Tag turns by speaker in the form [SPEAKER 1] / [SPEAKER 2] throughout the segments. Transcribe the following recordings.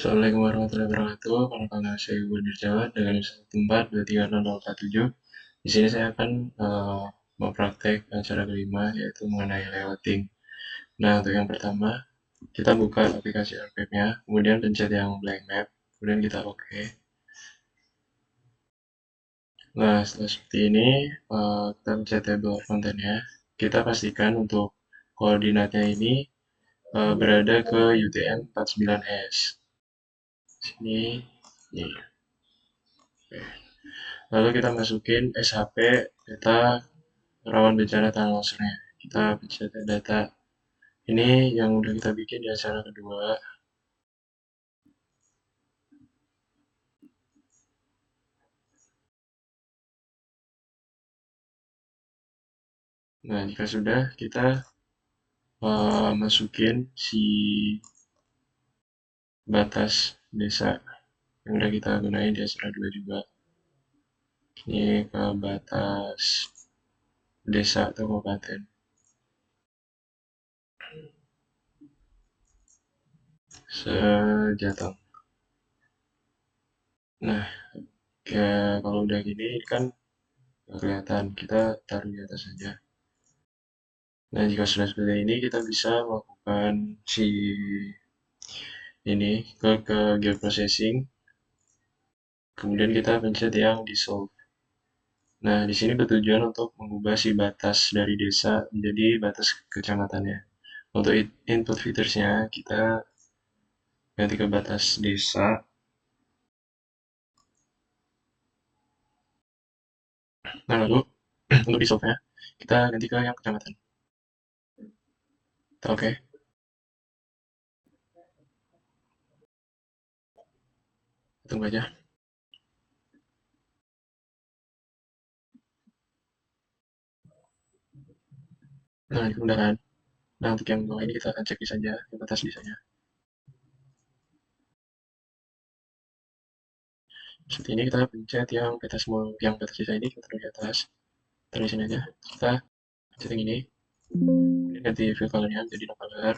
[SPEAKER 1] Assalamualaikum warahmatullahi wabarakatuh. Perkenalkan saya Ibu Dirjawan dengan tempat 230047. Di sini saya akan mempraktek cara kelima yaitu mengenai layouting. Nah, untuk yang pertama, kita buka aplikasi RPM-nya, kemudian pencet yang blank map, kemudian kita OK. Nah, setelah seperti ini, kita pencet table kontennya. Kita pastikan untuk koordinatnya ini berada ke UTM 49S. Sini, ini. Oke. Lalu kita masukin SHP data rawan bencana tanah longsornya. Kita pencet data. Ini yang udah kita bikin di acara kedua. Nah, jika sudah, kita masukin si batas desa yang udah kita gunain di acara 2 juga. Ini ke batas desa atau kabupaten. Sejateng. Nah, kalau udah gini kan nggak kelihatan. Kita taruh di atas saja. Nah, jika sudah seperti ini, kita bisa melakukan si ini ke geoprocessing. Kemudian kita pencet yang dissolve. Nah, di sini bertujuan untuk mengubah si batas dari desa menjadi batas kecamatannya. Untuk input featuresnya, kita ganti ke batas desa. Nah, lalu untuk dissolve-nya, kita ganti ke yang kecamatan. Oke. Okay. Tunggu aja. Nah, ini udah kan. Nah, untuk yang bawah ini kita akan cek saja ke batas desanya. Seperti ini kita pencet yang batas desa ini kita taruh di atas. Taruh di sini aja. Kita pencet yang ini. Kemudian ganti fill color-nya jadi no color.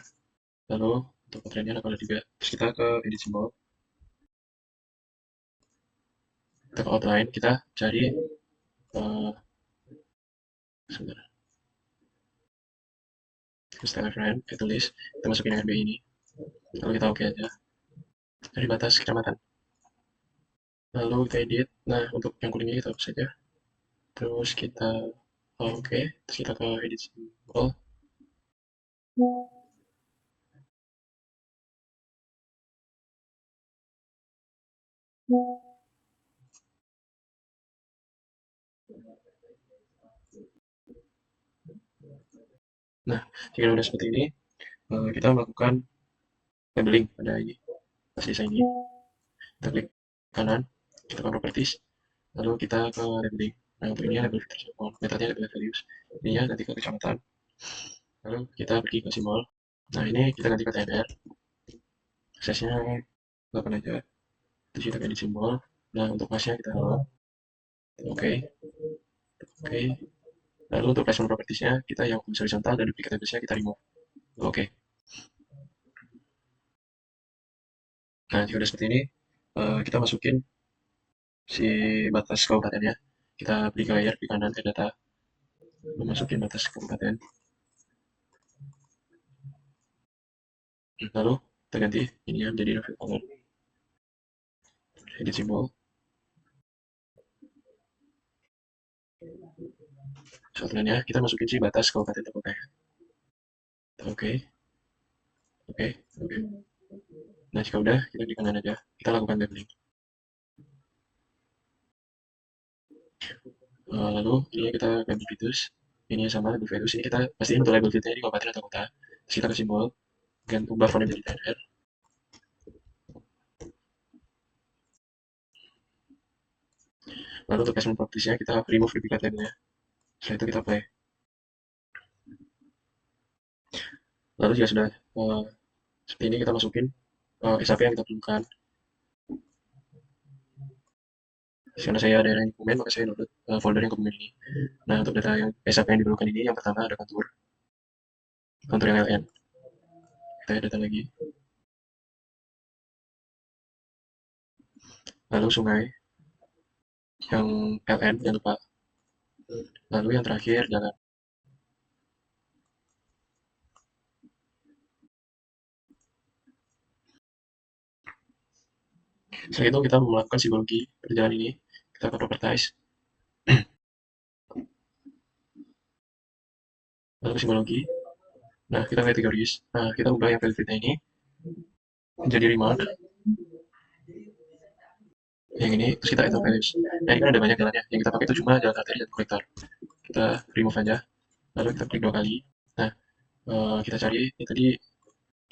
[SPEAKER 1] Lalu untuk portrait-nya no color juga. Terus kita ke edit symbol. Kita ke outline. Kita cari sebentar. Style friend, kita tulis. Kita masukin RB ini. Lalu kita oke aja. Dari batas kecamatan. Lalu kita edit. Nah, untuk yang kuningnya kita hapus saja. Terus kita oke. Terus kita ke edit symbol. Nah, jika sudah seperti ini, kita melakukan labeling pada ini. Pas desain ini. Kita klik kanan. Kita ke properties. Lalu kita ke labeling. Nah, untuk ini label features. Metadanya label values. Ininya nanti ke kecamatan. Lalu kita pergi ke simbol. Nah, ini kita ganti ke TMR. Aksesnya 8 aja. Terus kita edit simbol. Nah, untuk masnya kita oke. Oke. Lalu untuk placement propertiesnya kita yang horizontal dan duplicate tablesnya kita remove. Oke. Nah, jika sudah seperti ini, kita masukin si batas kabupatennya. Kita beli ke layar di kanan ke data. Masukin batas kabupaten. Lalu kita ganti ini ya menjadi refill color. Edit simbol. Selanjutnya kita masukin si batas kabupaten atau kota. Oke. Oke. Oke. Nah, jika udah, kita di kanan aja. Kita lakukan labeling. Lalu ini kita ganti fitus. Ini sama label values. Ini kita pastiin untuk label fitnya di kabupaten atau kota. Terus kita ke simbol. Ganti ubah font menjadi TNR. Lalu untuk placement propertiesnya kita remove duplicate labelnya. Setelah itu kita play. Lalu jika sudah seperti ini kita masukin SAP yang kita perlukan. Karena saya ada yang dokumen, maka saya download folder yang dokumen ini. Nah, untuk data yang SAP yang diperlukan ini, yang pertama ada kontur yang LN. Kita data lagi. lalu sungai, yang LN jangan lupa, lalu yang terakhir jalan. Setelah itu kita melakukan psikologi perjalanan ini, kita akan propertize, lalu psikologi. Nah, kita kategoris. Nah, kita ubah yang value ini menjadi remark yang ini, terus kita enter values. Nah, ini kan ada banyak jalannya. Yang kita pakai itu cuma jalan arteri dan kolektor. Kita remove aja, lalu kita klik 2 kali. Nah, kita cari ini tadi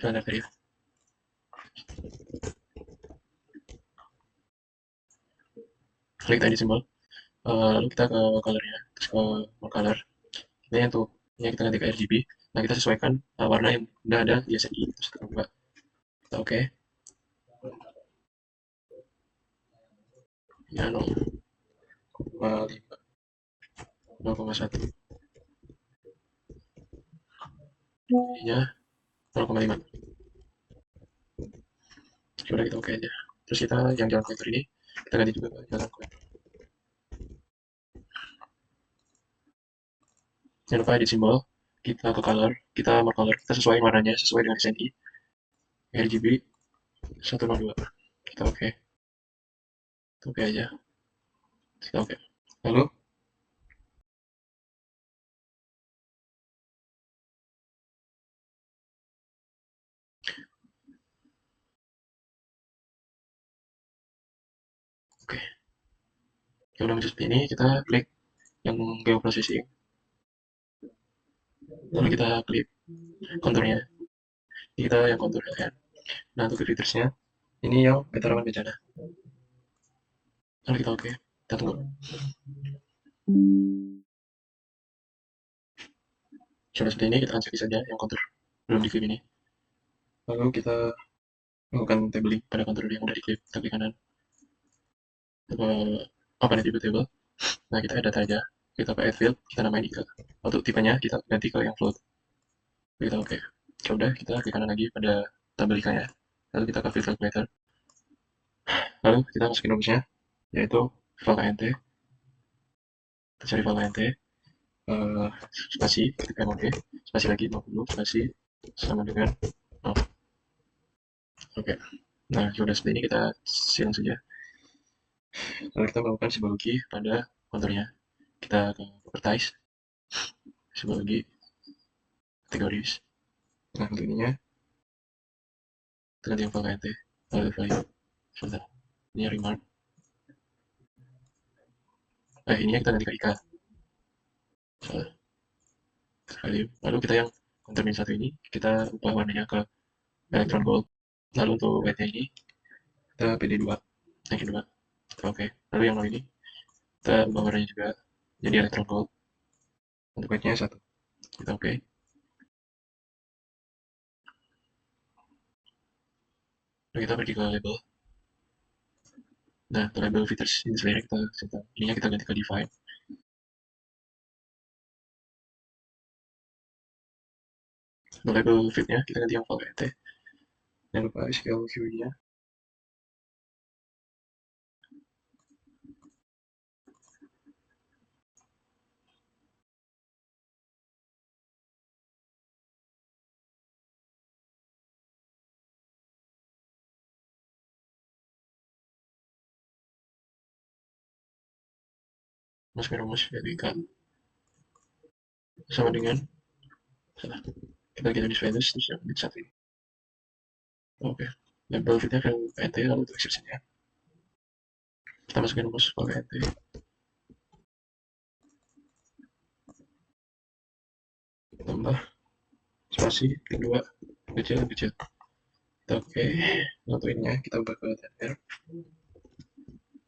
[SPEAKER 1] jalan arteri. Klik tadi simbol. Lalu kita ke colornya, terus ke more color. Ini yang tuh, ini kita ganti ke RGB. Nah, kita sesuaikan warna yang udah ada di SNI. Terus kita buka. Kita oke. Ya, 0,5, 0,1. Ininya 0,5. Sudah kita oke aja. Terus kita yang jalan kolektor ini, kita ganti juga ke jalan kolektor. Jangan lupa edit simbol, kita ke color, kita more color, kita sesuaikan warnanya sesuai dengan SNI. RGB 102. Kita oke. Kita oke aja. Kita oke. Lalu, oke. Yang udah muncul seperti ini, kita klik yang geoprocessing. Lalu kita klik konturnya. Ini kita yang kontur kan. Nah, untuk filtersnya, ini yang beta rawan bencana. Lalu kita oke. Kita tunggu. Sudah seperti ini, kita akan cek saja yang kontur belum diklip ini. Lalu kita melakukan tabling pada kontur yang udah diklip. Kita klik kanan. Open edit table. Nah, kita add data aja. Kita pakai add field, kita namain Ika. Untuk tipenya, kita ganti ke yang float. Kita oke. Ya udah, kita klik kanan lagi pada tabel Ika-nya. Lalu kita ke field calculator. Lalu kita masukin rumusnya, yaitu file int. Kita cari file int. Spasi, ketik mod, spasi lagi 50, spasi sama dengan 0. Oke. Nah, sudah seperti ini kita silang saja. Lalu kita melakukan psikologi pada konturnya. Kita ke properties, psikologi, kategoris. Nah, untuk ininya, kita ganti yang file int, lalu value. Sebentar, ini remark. Ininya kita ganti ke ika. Salah, value. Lalu kita yang kontur min 1 ini, kita ubah warnanya ke electron gold. Lalu untuk weight-nya ini, kita PD2, naikin 2. Oke. Lalu yang 0 ini, kita ubah warnanya juga jadi electron gold. Untuk weight-nya 1. Kita oke. Lalu kita pergi ke label. Nah, untuk label features ini sebenarnya kita simpan. Ininya kita ganti ke define. Untuk label fit-nya kita ganti yang file int. Jangan lupa SQL query-nya. Masukin rumus yaitu ika sama dengan salah. Kita ganti di values terus yang di satu ini. Oke. Label fit-nya kan int, lalu untuk exception-nya kita masukin rumus file int. Tambah spasi kedua kecil kecil. Kita oke. Untuk ininya kita ubah ke tr.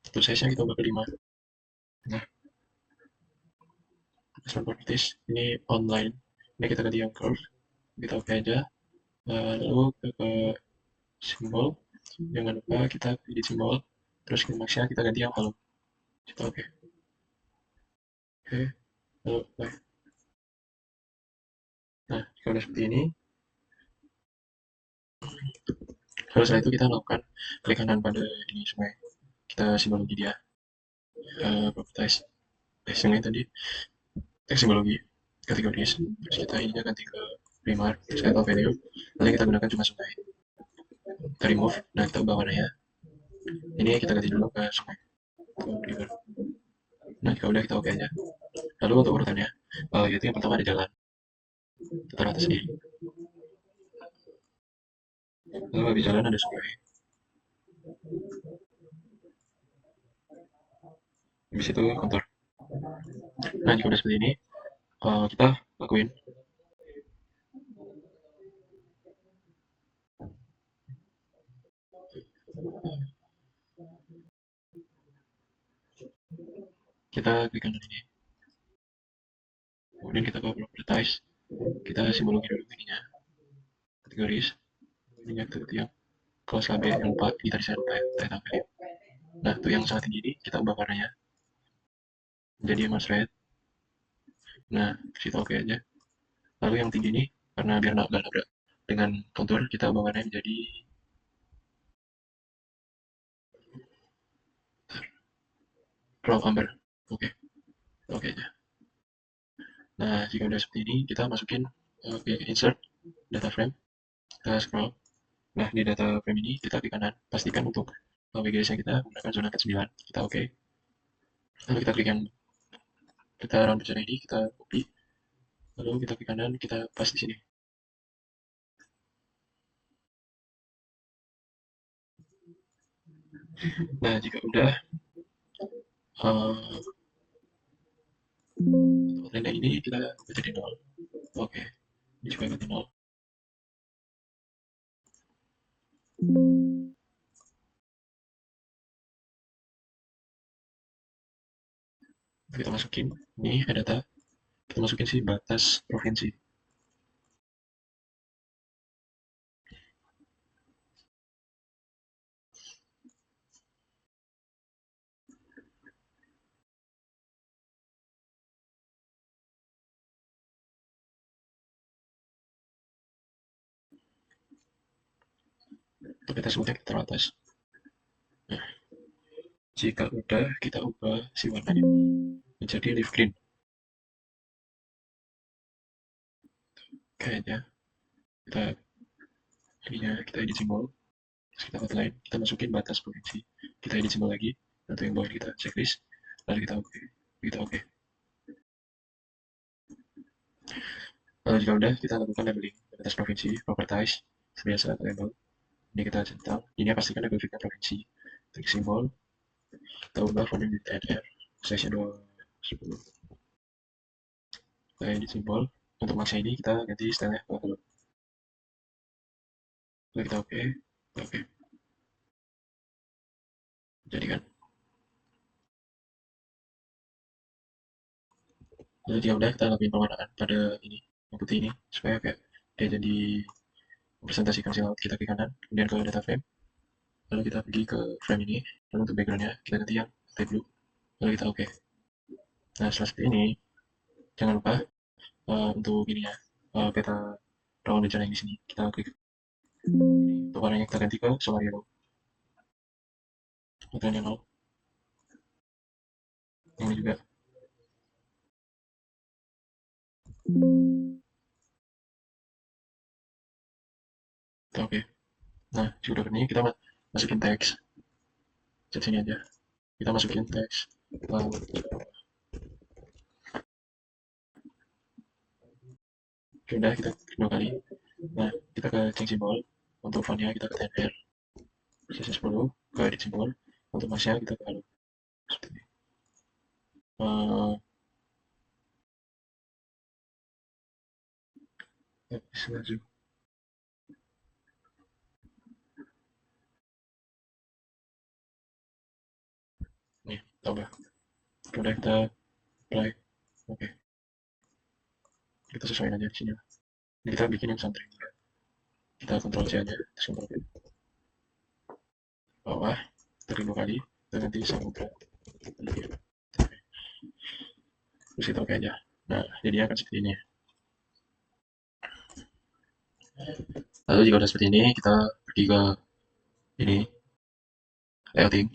[SPEAKER 1] Untuk size-nya kita ubah ke 5. Nah, smart properties ini online. Ini kita ganti yang curve. Kita oke aja. Lalu ke simbol. Jangan lupa kita edit simbol. Terus klimaksnya kita ganti yang halo. Kita oke. Oke. Lalu bye. Nah, jika udah seperti ini, lalu setelah itu kita lakukan klik kanan pada ini semua. kita simbologi dia, properties, yang lain tadi, teks simbologi, kategoris, terus kita ininya ganti ke primar, terus kita value, nanti kita gunakan cuma sungai, kita remove, nah kita ubah warnanya, ini kita ganti dulu ke sungai, ke river. Nah jika udah kita oke aja. Lalu untuk urutannya, yaitu yang pertama ada jalan, kita atas ini, lalu habis jalan ada sungai, habis itu kontur. Nah jika udah seperti ini, kita lakuin. Kita klik kanan ini, kemudian kita ke properties, kita simbologi dulu ininya, kategoris, ininya itu yang kelas KB yang lupa, ini tadi saya lupa ya, title value. Nah itu yang sangat tinggi ini kita ubah warnanya menjadi emas red. Nah kita oke aja. Lalu yang tinggi ini karena biar nggak nabrak dengan kontur, kita ubah warnanya menjadi raw amber. Oke, oke aja. Nah jika udah seperti ini, kita masukin insert data frame, kita scroll. Nah di data frame ini kita klik kanan, pastikan untuk WGS yang kita menggunakan zona cat 9, kita oke. Lalu kita klik yang kita round zona ini, kita copy, lalu kita klik kanan, kita paste di sini. Nah jika udah, uh, untuk outline ini kita jadi 0. Oke, ini juga ganti 0. Kita masukin, ini ada data, kita masukin sih batas provinsi. Untuk kita sebutnya kita taruh atas. Nah, jika udah, kita ubah si warnanya menjadi leaf green. Kayaknya kita kita edit simbol, terus kita outline, kita masukin batas provinsi, kita edit simbol lagi, atau yang bawah kita checklist, lalu kita oke, kita oke. Lalu jika udah, kita lakukan labeling batas provinsi, properties, sebiasa label. Ini kita centang, ini pastikan ada grafiknya provinsi, klik simbol, kita ubah font di TNR, size 210. Kita edit simbol, untuk maksa ini kita ganti stylenya ke color. Lalu kita oke, oke. Jadi kan, lalu jika udah kita lakuin pewarnaan pada ini, yang putih ini, supaya kayak dia jadi presentasikan si laut, kita ke kanan, kemudian ke data frame, lalu kita pergi ke frame ini, lalu untuk backgroundnya kita ganti yang light blue, lalu kita oke. Nah setelah seperti ini, jangan lupa untuk ininya, peta rawan bencana yang di sini, kita klik untuk warnanya kita ganti ke solar yellow, atau yang 0, yang ini juga. Kita oke. Nah sudah ini kita masukin teks, chat sini aja, kita masukin teks, lalu sudah kita klik 2 kali. Nah kita ke change symbol, untuk fontnya kita ke TNR, CC10, ke edit symbol, untuk masnya kita ke halo, seperti ini. Bisa maju. Nih tambah, udah kita apply, oke, kita sesuaiin aja di sini. Ini kita bikin yang santri juga, kita kontrol C aja, terus kontrol V bawah, kita 2 kali, kita ganti samudra, terus kita oke aja. Nah jadi akan seperti ini. Lalu jika udah seperti ini, kita pergi ke ini layouting,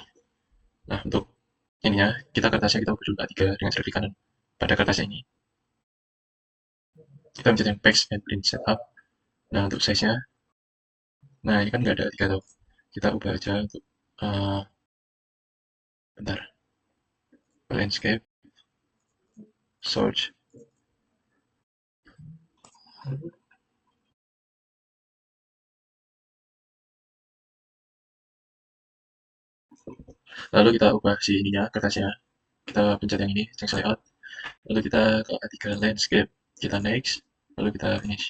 [SPEAKER 1] Nah, untuk ininya, kertasnya kita ubah juga 3 dengan selfie kanan pada kertasnya ini. Kita mencet yang paste and print setup. Nah, untuk size-nya, nah ini kan nggak ada 3 tuh. Kita ubah aja untuk, bentar, landscape, search. Lalu kita ubah si ininya, kertasnya. Kita pencet yang ini, change layout. Lalu kita ke A3 landscape, kita next, lalu kita finish.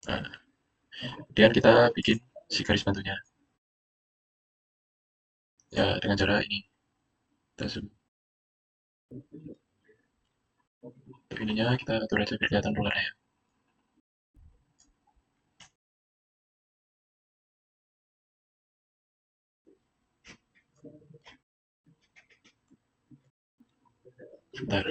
[SPEAKER 1] Nah, kemudian kita bikin si garis bantunya. Ya, dengan cara ini. Kita zoom. Untuk ininya kita atur aja biar kelihatan rulernya. Sebentar.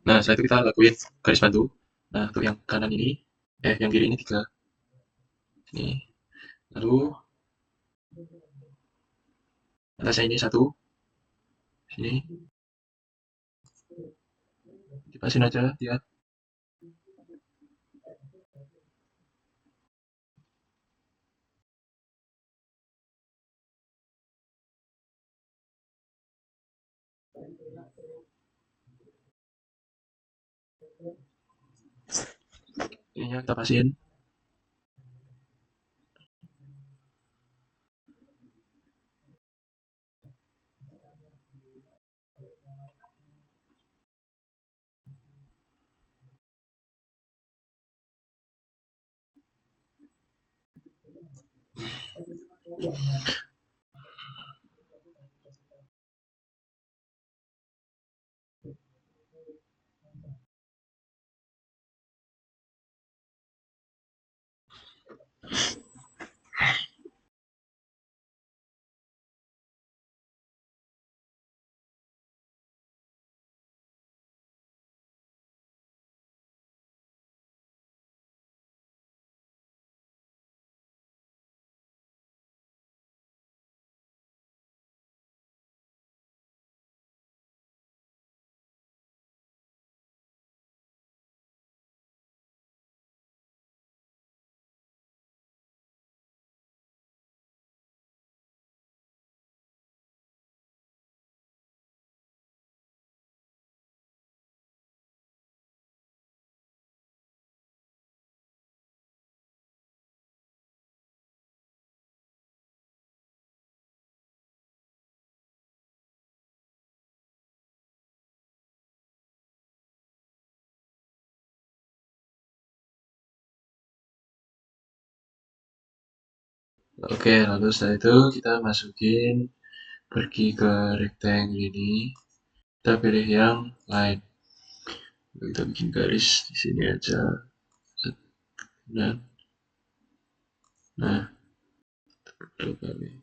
[SPEAKER 1] Nah, setelah itu kita lakuin garis bantu. Nah, untuk yang kanan ini, yang kiri ini 3. Ini. Lalu, atasnya ini 1. Sini, dipasin aja dia. Ininya kita pasin. Oke, lalu setelah itu kita masukin, pergi ke rectangle ini. Kita pilih yang line. Kita bikin garis di sini aja. Dan, nah, coba nih.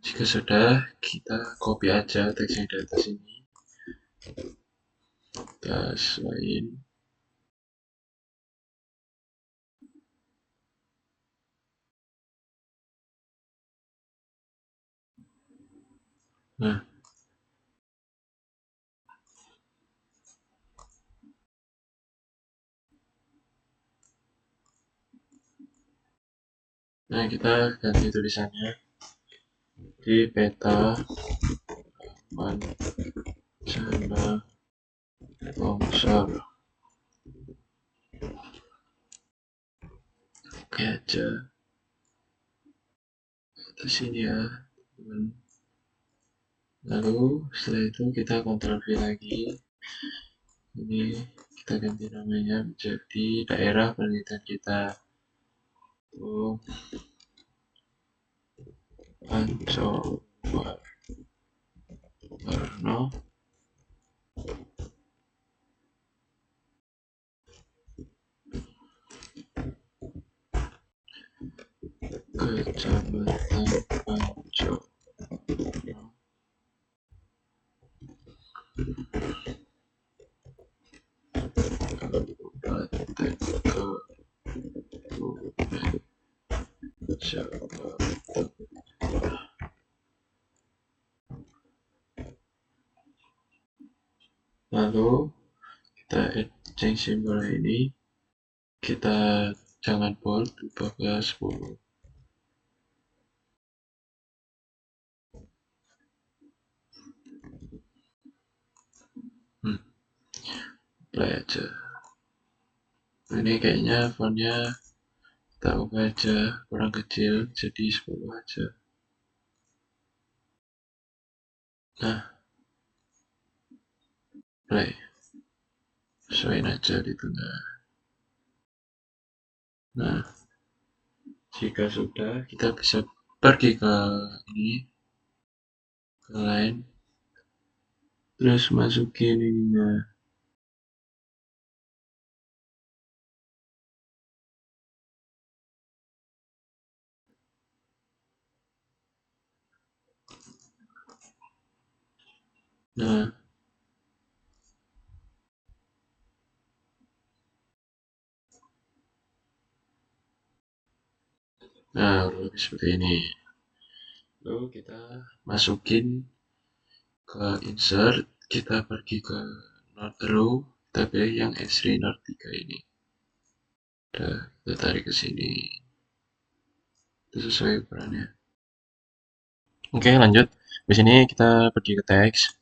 [SPEAKER 1] Jika sudah, kita copy aja teks yang di atas ini. Kita sesuaiin. Nah, kita ganti tulisannya di peta bencana longsor. Oke aja. Atas sini ya, teman. Lalu setelah itu kita Ctrl V lagi. Ini kita ganti namanya menjadi daerah penelitian kita. Oh, Pancowarno. Kecamatan Panco. bisa lalu kita change simbol ini, kita jangan bold, ubah ke 10. Play aja. Ini kayaknya fontnya kita ubah aja, kurang kecil, jadi 10 aja. Nah, play. Sesuaiin aja di tengah. Nah, jika sudah, kita bisa pergi ke ini, ke line, terus masukin ininya. Nah, lebih seperti ini. Lalu kita masukin ke insert, kita pergi ke not row, kita pilih yang S3 not 3 ini. Udah, kita tarik ke sini. Itu sesuai ukurannya. Oke, lanjut. Di sini kita pergi ke teks.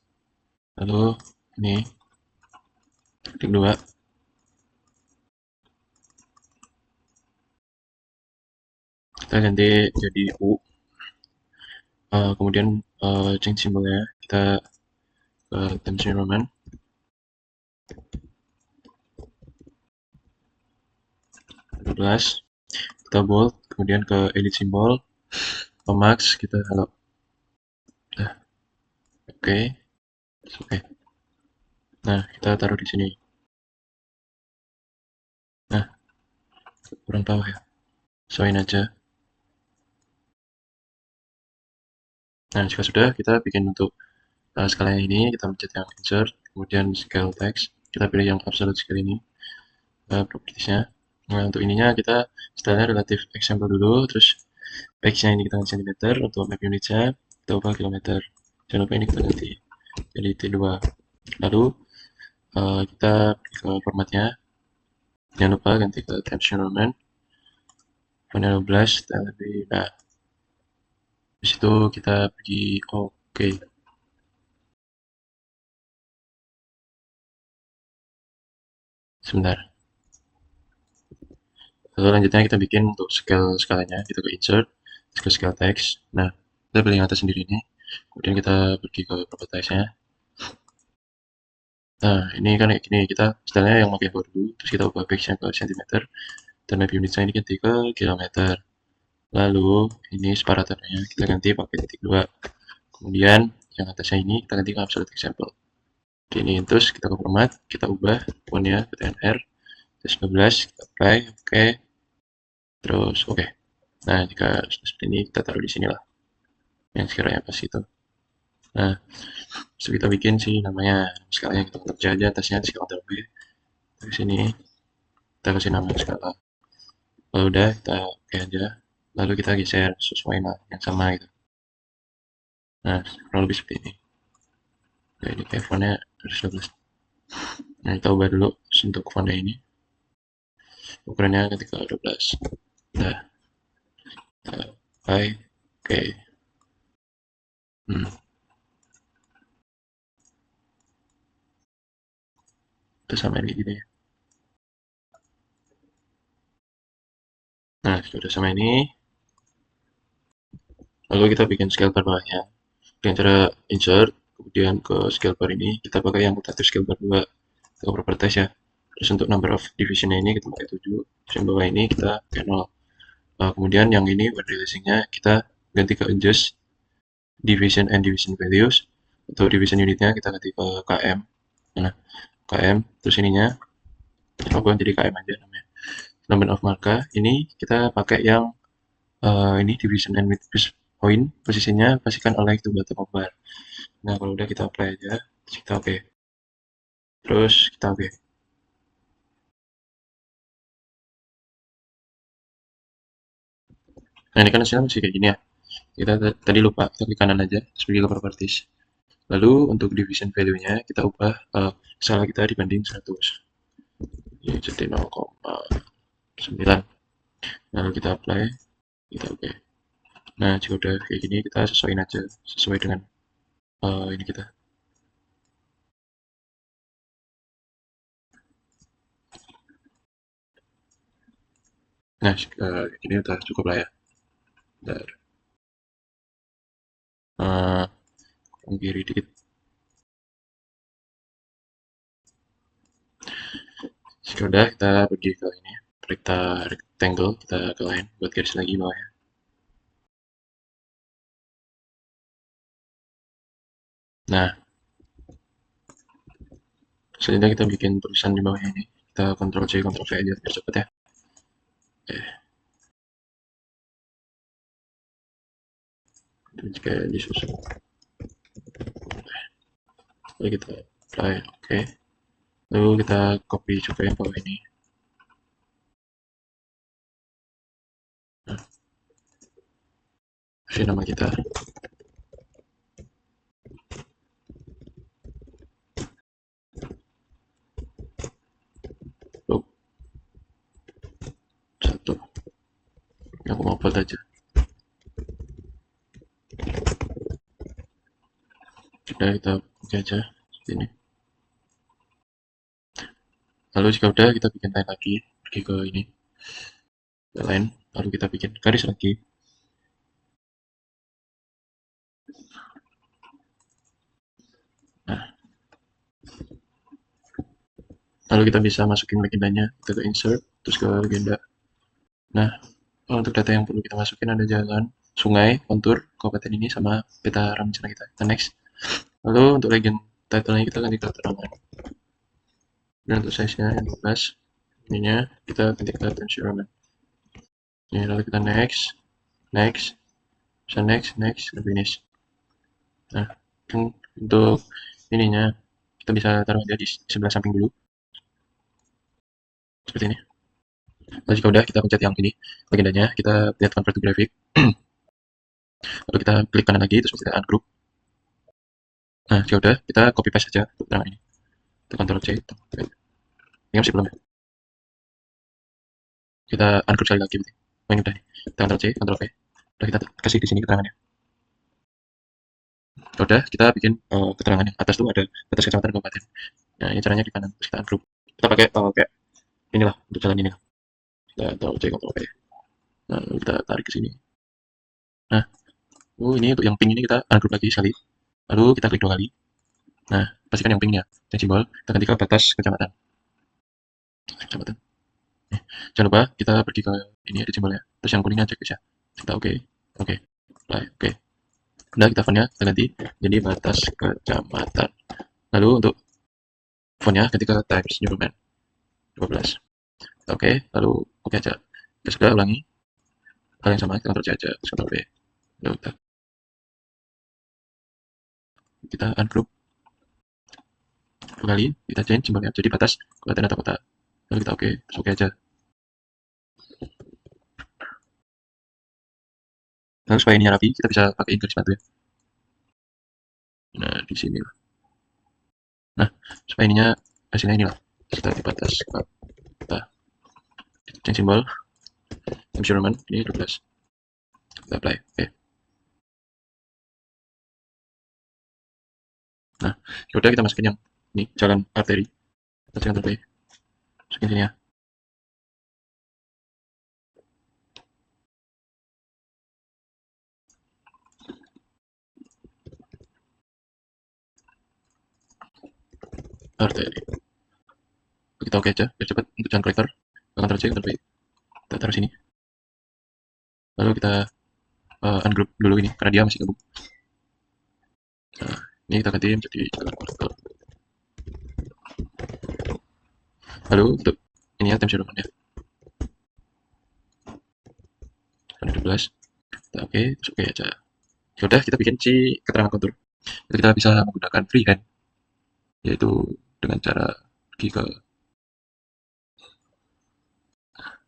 [SPEAKER 1] Lalu ini klik 2. Kita ganti jadi U. Kemudian change simbolnya kita ke Times New Roman. Kita bold, kemudian ke edit simbol, ke max kita halo. Nah, oke. Oke. Nah, kita taruh di sini. Nah, kurang tahu ya. Sesuaiin aja. Nah, jika sudah, kita bikin untuk skala ini, kita pencet yang insert, kemudian scale text, kita pilih yang absolute scale ini, propertiesnya. Nah, untuk ininya kita stylenya relatif example dulu, terus page-nya ini kita ganti cm, untuk map unitnya kita ubah kilometer. Jangan lupa ini kita ganti jadi T2. Lalu kita pergi ke formatnya, jangan lupa ganti ke Times New Roman, font 12, kita lebih, nah, di situ kita pergi oke. Sebentar. Lalu lanjutnya kita bikin untuk skalanya, kita ke insert, ke scale text. Nah, kita pilih yang atas sendiri ini. Kemudian kita pergi ke propertiesnya. Nah, ini kan kayak gini, kita stylenya yang pakai baru dulu, terus kita ubah page-nya ke cm, dan map unit-nya ini ganti ke kilometer. Lalu, ini separatornya kita ganti pakai titik 2. Kemudian, yang atasnya ini kita ganti ke absolute example. Ini terus kita ke format, kita ubah fontnya ke TNR, terus 12, kita apply, oke. Terus, oke. Nah, jika sudah seperti ini, kita taruh di sini lah. Yang sekiranya pas itu. Nah, terus kita bikin sih namanya skalanya kita kerja aja atasnya skala terlebih di sini kita kasih nama skala. Lalu udah kita oke aja. Lalu kita geser sesuai yang sama gitu. Nah, kurang lebih seperti ini. Oke, ini kayak fontnya harus 12. Nah, kita ubah dulu untuk fontnya ini. Ukurannya ketika 12. Nah, kita apply. Oke. Hmm. Itu sama ini gini ya. Nah, sudah sama ini. Lalu kita bikin scale bar bawahnya. Dengan cara insert, kemudian ke scale bar ini, kita pakai yang mutatif scale bar 2. Kita ke properties ya. Terus untuk number of division ini kita pakai 7. Terus yang bawah ini kita pakai 0. Kemudian yang ini when releasing-nya kita ganti ke adjust division and division values. Untuk division unitnya kita ganti ke km. Nah, km. Terus ininya, kita buat jadi km aja namanya. Number of marka, ini kita pakai yang ini division and width point. Posisinya pastikan align to bottom of bar. Nah, kalau udah kita apply aja. Terus kita oke. Terus kita oke. Nah, ini kan hasilnya masih kayak gini ya. Kita tadi lupa, kita klik kanan aja, terus pergi ke properties. Lalu untuk division value-nya kita ubah skala kita dibanding 100. Ini jadi 0,9. Lalu kita apply, kita oke. Okay. Nah, jika udah kayak gini, kita sesuaiin aja sesuai dengan ini kita. Nah, ini udah cukup lah ya. Bentar. Kiri dikit. Jika udah, kita pergi ke ini. Kita rectangle, kita ke line buat garis lagi bawahnya. Nah, selanjutnya kita bikin tulisan di bawahnya ini. Kita Ctrl C, Ctrl V aja biar cepet ya. Jika disusun. Lalu kita apply, oke. Lalu kita copy juga yang bawah ini. Nah, kasih nama kita. Lalu, satu. Yang aku mau buat aja. Udah kita oke aja seperti ini. Lalu jika udah kita bikin line lagi, pergi ke ini, ke line, lalu kita bikin garis lagi. Nah, lalu kita bisa masukin legendanya, kita ke insert, terus ke legenda. Nah, untuk data yang perlu kita masukin ada jalan, sungai, kontur, kabupaten ini sama peta rencana kita. Kita next. Lalu untuk legend title-nya kita ganti ke keterangan. Dan untuk size-nya yang 12, ininya kita ganti ke Tensioner. Ya, lalu kita next, next, bisa next, next, dan finish. Nah, untuk ininya kita bisa taruh dia di sebelah samping dulu, seperti ini. Lalu jika udah, kita pencet yang ini, legendanya, kita lihat convert to graphic. Lalu kita klik kanan lagi, terus kita ungroup. Nah, jika udah, kita copy paste saja untuk keterangan ini. Kita Ctrl C, ini masih belum ya. Kita ungroup sekali lagi, berarti. Oh, ini udah nih. Kita Ctrl C, Ctrl V. Udah kita kasih di sini keterangannya. Udah, kita bikin keterangannya. Atas tuh ada batas kecamatan kabupaten. Nah, ini caranya di kanan. Terus kita ungroup. Kita pakai kayak inilah untuk jalan ini lah. Kita Ctrl C, Ctrl V. Nah, kita tarik ke sini. Nah, ini untuk yang pink ini kita ungroup lagi sekali. Lalu kita klik 2 kali. Nah, pastikan yang pinknya. Yang simbol, kita ganti ke batas kecamatan. Kecamatan. Jangan lupa kita pergi ke ini ada simbolnya. Terus yang kuningnya cek ya. Kita oke. Oke. Oke. Udah kita fontnya kita ganti jadi batas kecamatan. Lalu untuk fontnya ganti ke Times New Roman 12. Oke, lalu oke aja. Kita sudah ulangi hal yang sama, kita Ctrl C aja, Ctrl V. Udah, kita ungroup 2 kali, kita change simbolnya jadi batas kabupaten atau kota. Lalu kita oke, terus oke aja. Lalu supaya ini rapi, kita bisa pakai garis batu ya. Nah, di sini lah. Nah, supaya ininya hasilnya inilah. Kita di batas kota. Change simbol, measurement, ini 12. Kita apply, oke. Nah, yaudah kita masukin yang ini, jalan arteri. Kita cek Ctrl V, masukin sini ya. Arteri. Kita oke aja, biar cepat untuk jalan kolektor. Ctrl C, Ctrl V. Kita taruh sini. Lalu kita ungroup dulu ini, karena dia masih gabung. Nah, ini kita ganti menjadi jalan kolektor. Lalu untuk ini ya, time ya. Ada 12. Kita oke, terus oke aja. Yaudah, kita bikin si keterangan kontur. Jadi kita bisa menggunakan freehand, yaitu dengan cara pergi ke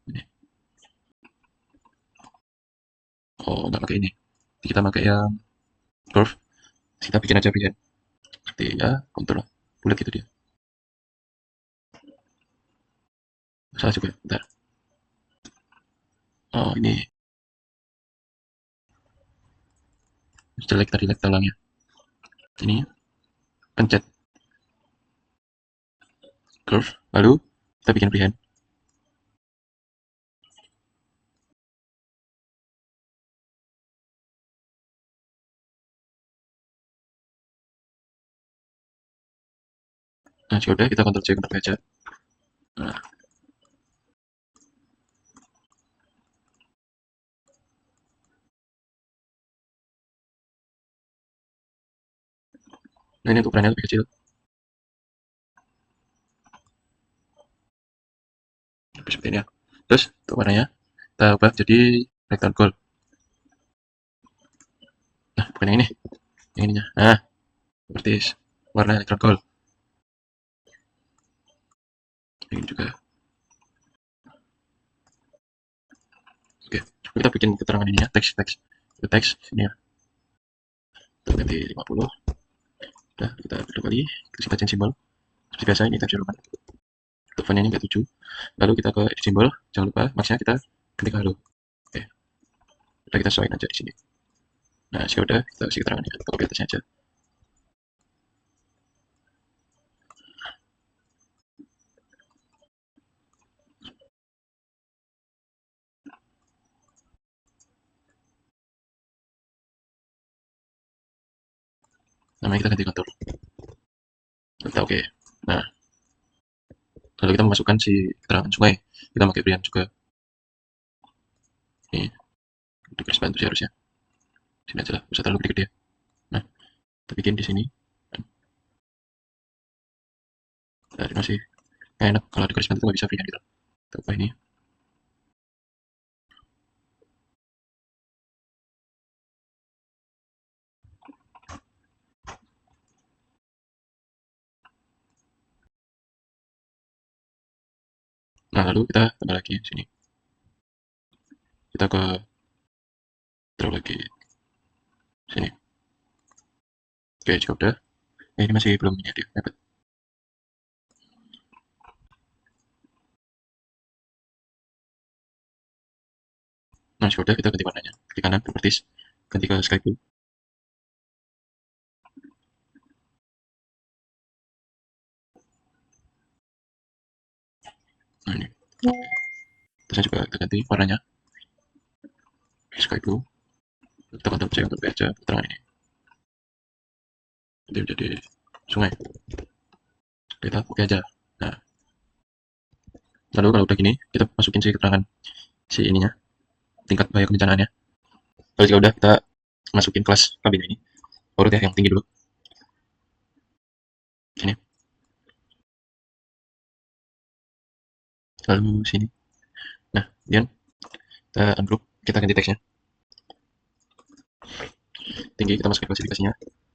[SPEAKER 1] ini. Oh, nggak pakai ini. Kita pakai yang curve. Kita bikin aja freehand. Seperti ya, kontur lah. Bulat gitu dia. Salah juga. Bentar. Oh, ini jelek tadi lag talangnya. Ini pencet curve. Lalu kita bikin freehand. Nah, jika udah kita Ctrl C, Ctrl V aja. Nah, nah ini untuk ukurannya lebih kecil. Seperti ini ya. Terus untuk warnanya kita ubah jadi rectangle. Nah, bukan yang ini. Yang ininya. Nah, seperti warna rectangle. Ini juga. Oke, kita bikin keterangan ini ya, teks. Teks sini ya. Kita ganti 50. Udah, kita kedua kali. Kita change simbol. Seperti biasa ini Times New Roman. Untuk font ini nggak 7. Lalu kita ke edit simbol. Jangan lupa maksnya kita ganti ke halo. Oke, udah kita sesuaikan aja di sini. Nah, jika udah kita kasih keterangannya. Kita copy atasnya aja. Namanya kita ganti kontur. Kita oke. Nah, lalu kita memasukkan si keterangan sungai. Kita pakai berian juga. Ini untuk garis bantu sih harusnya. Sini aja lah, bisa terlalu gede-gede. Nah, kita bikin di sini. Nah, ini masih nggak enak kalau di garis bantu nggak bisa freehand gitu. Kita ubah ini. Nah, lalu kita tambah lagi sini. Kita ke draw lagi sini. Oke, jika udah. Ini masih belum menjadi dapat. Nah, jika udah kita ganti warnanya. Klik kanan, properties, ganti ke sky blue. Nah, ini. Terusnya juga kita ganti warnanya sky blue. Kita Ctrl C, Ctrl V aja keterangan ini. Jadi menjadi sungai. Kita oke aja. Nah, lalu kalau udah gini, kita masukin si keterangan si ininya, tingkat bahaya kebencanaannya. Kalau jika udah, kita masukin kelas kabin ini. Urut ya, yang tinggi dulu. Sini. Lalu sini. Nah, kemudian kita ungroup, kita ganti teksnya. Tinggi, kita masukin klasifikasinya,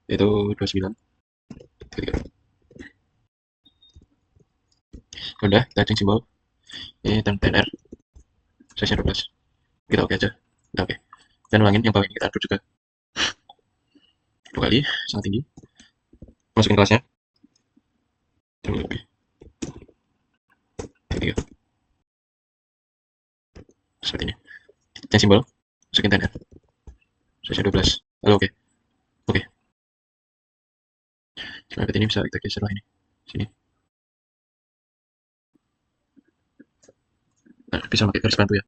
[SPEAKER 1] yaitu 29. Ketika udah, kita change simbol. Ini TNR, size-nya 12. Kita oke aja. Kita oke. Dan ulangin yang bawah ini kita ungroup juga. 2 kali, sangat tinggi. Masukin kelasnya. Terus oke. Ketiga. Seperti ini. Change simbol, masukin TNR. Size-nya 12. Lalu oke. Oke. Sekarang ini bisa kita geser lah ini. Sini. Nah, bisa pakai garis bantu ya.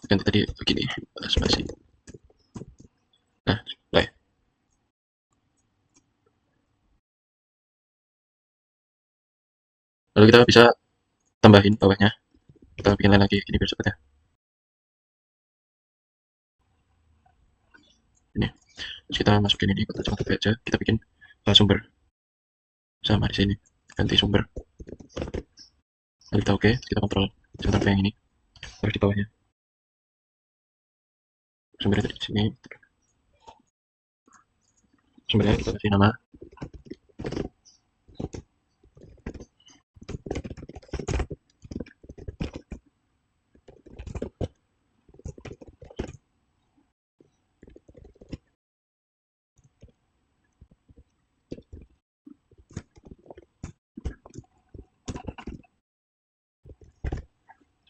[SPEAKER 1] Ganti tadi begini, spasi. Nah, lah ya. Lalu kita bisa tambahin bawahnya. Kita bikin lain lagi, ini biar cepet ya. Ini. Terus kita masukin ini, kita coba aja. Kita bikin sumber sama di sini. Ganti sumber. Lalu kita oke, kita kontrol center yang ini. Terus di bawahnya. Sumbernya tadi di sini. Sumbernya kita kasih nama.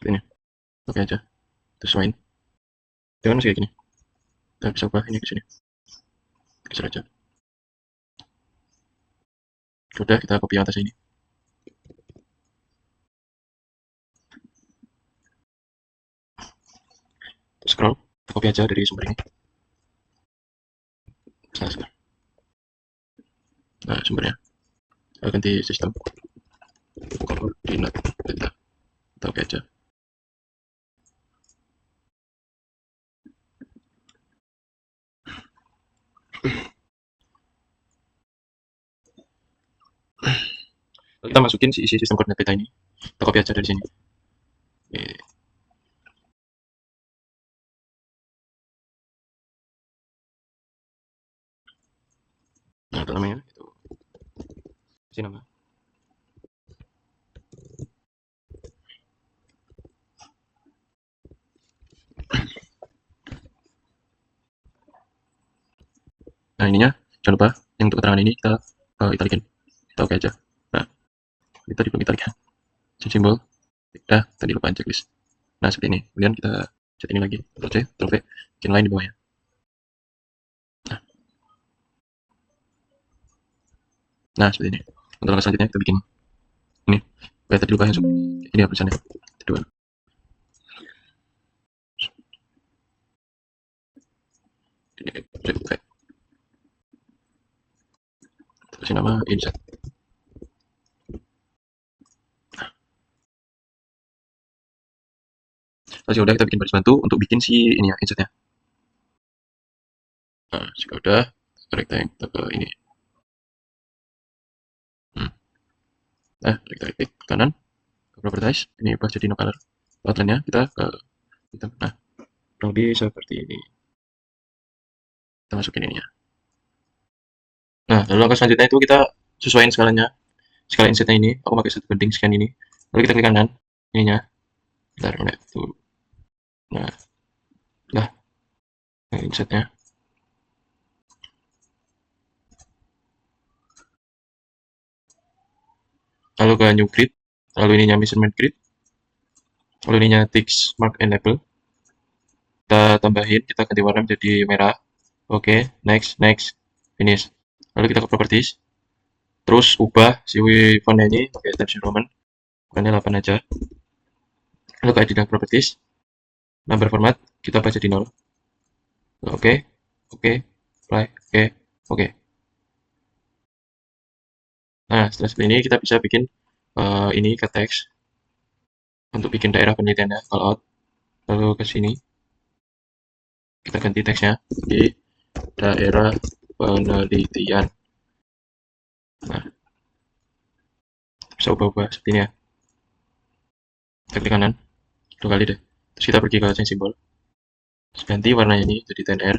[SPEAKER 1] Seperti ini. Oke aja. Terus main. Jangan masih kayak gini. Kita bisa ubah ini ke sini. Geser aja. Udah, kita copy atas ini. Scroll, copy aja dari sumber ini. Salah. Nah, sumbernya. Kita ganti sistem. Koordinat data. Kita oke aja. Lalu kita masukin si isi sistem koordinat data ini. Kita copy aja dari sini. Nah, itu namanya itu. Kasih nama. Nah, ininya jangan lupa yang untuk keterangan ini kita italikin. Kita oke aja. Nah, kita di belum italikan. Simbol. Udah, tadi lupa checklist. Nah, seperti ini. Kemudian kita cat ini lagi. Ctrl C, Ctrl V, bikin line di bawahnya. Nah, seperti ini. Untuk langkah selanjutnya kita bikin ini. Kayak tadi lupa yang seperti ini. Ini tulisannya. Kedua. Kasih nama insert. Terus udah kita bikin baris bantu untuk bikin si ini ya insertnya. Nah, jika udah rectangle ke ini. Nah, kita klik ke kanan ke properties, ini ubah jadi no color. Outline-nya kita ke hitam. Nah, kurang lebih seperti ini. Kita masukin ininya. Nah, lalu langkah selanjutnya itu kita sesuaiin skalanya. Skala insetnya ini, aku pakai 1:10 sekian ini. Lalu kita klik kanan, ininya. Bentar, mana itu? Nah, lah, insetnya. Lalu ke new grid, lalu ininya measurement grid, lalu ininya text mark and label. Kita tambahin, kita ganti warna menjadi merah. Oke, next, finish. Lalu kita ke properties, terus ubah si fontnya ini pakai Times New Roman, bukannya 8 aja. Lalu ke edit properties, number format kita ubah jadi 0. Oke, apply, oke. Nah, setelah seperti ini kita bisa bikin ini ke teks untuk bikin daerah penelitiannya, call out. Lalu ke sini kita ganti teksnya di daerah penelitian. Nah, bisa ubah-ubah seperti ini ya. Kita klik kanan 2 kali deh. Terus kita pergi ke change symbol. Terus ganti warnanya ini jadi 10R.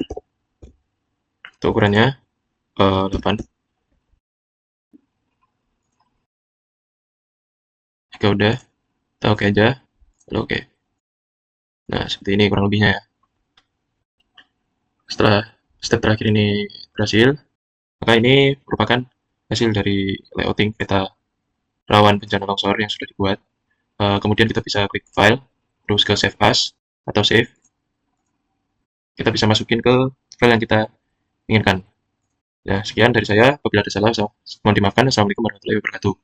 [SPEAKER 1] Untuk ukurannya 8. Jika udah, kita oke aja. Lalu oke. Nah, seperti ini kurang lebihnya ya. Setelah step terakhir ini berhasil, maka ini merupakan hasil dari layouting peta rawan bencana longsor yang sudah dibuat. Kemudian kita bisa klik file, terus ke save as atau save. Kita bisa masukin ke file yang kita inginkan. Ya, sekian dari saya. Apabila ada salah, mohon dimaafkan. Assalamualaikum warahmatullahi wabarakatuh.